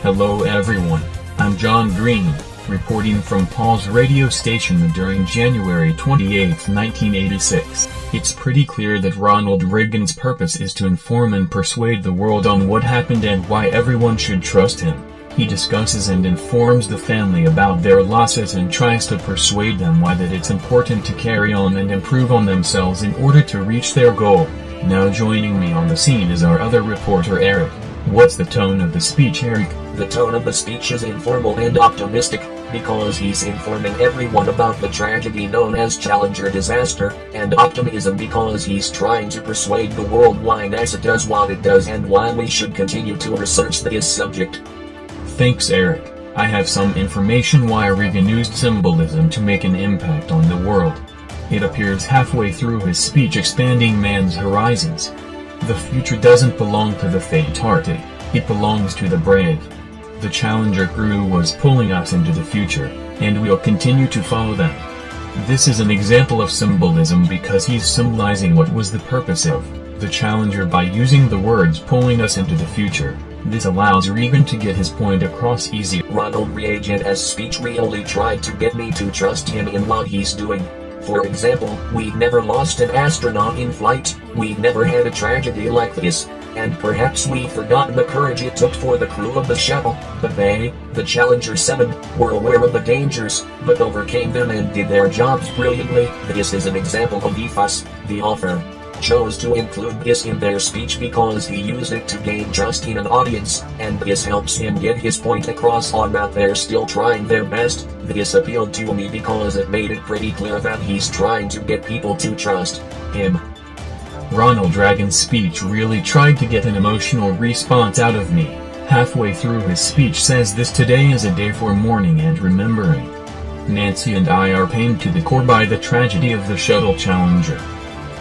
Hello everyone, I'm John Green, reporting from Paul's radio station during January 28, 1986. It's pretty clear that Ronald Reagan's purpose is to inform and persuade the world on what happened and why everyone should trust him. He discusses and informs the family about their losses and tries to persuade them why that it's important to carry on and improve on themselves in order to reach their goal. Now joining me on the scene is our other reporter Eric. What's the tone of the speech, Eric? The tone of the speech is informal and optimistic, because he's informing everyone about the tragedy known as Challenger disaster, and optimism because he's trying to persuade the world why NASA does what it does and why we should continue to research this subject. Thanks, Eric. I have some information why Reagan used symbolism to make an impact on the world. It appears halfway through his speech expanding man's horizons. The future doesn't belong to the faint-hearted, it belongs to the brave. The Challenger crew was pulling us into the future, and we'll continue to follow them. This is an example of symbolism because he's symbolizing what was the purpose of the Challenger by using the words pulling us into the future. This allows Reagan to get his point across easy. Ronald Reagan's speech really tried to get me to trust him in what he's doing. For example, we never lost an astronaut in flight, we never had a tragedy like this, and perhaps we've forgotten the courage it took for the crew of the shuttle, but they, the Challenger 7, were aware of the dangers, but overcame them and did their jobs brilliantly. This is an example of ethos. The author chose to include this in their speech because he used it to gain trust in an audience, and this helps him get his point across on that they're still trying their best. This appealed to me because it made it pretty clear that he's trying to get people to trust him. Ronald Reagan's speech really tried to get an emotional response out of me. Halfway through his speech says this: today is a day for mourning and remembering. Nancy and I are pained to the core by the tragedy of the shuttle Challenger.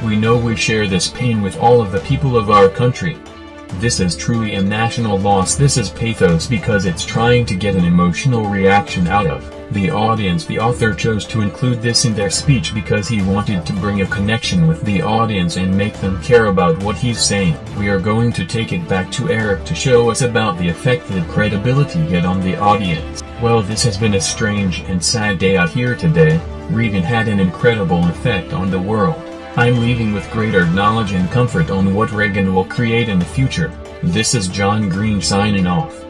We know we share this pain with all of the people of our country. This is truly a national loss. This is pathos because it's trying to get an emotional reaction out of the audience. The author chose to include this in their speech because he wanted to bring a connection with the audience and make them care about what he's saying. We are going to take it back to Eric to show us about the effect that credibility had on the audience. Well, this has been a strange and sad day out here today. Reagan had an incredible effect on the world. I'm leaving with greater knowledge and comfort on what Reagan will create in the future. This is John Green signing off.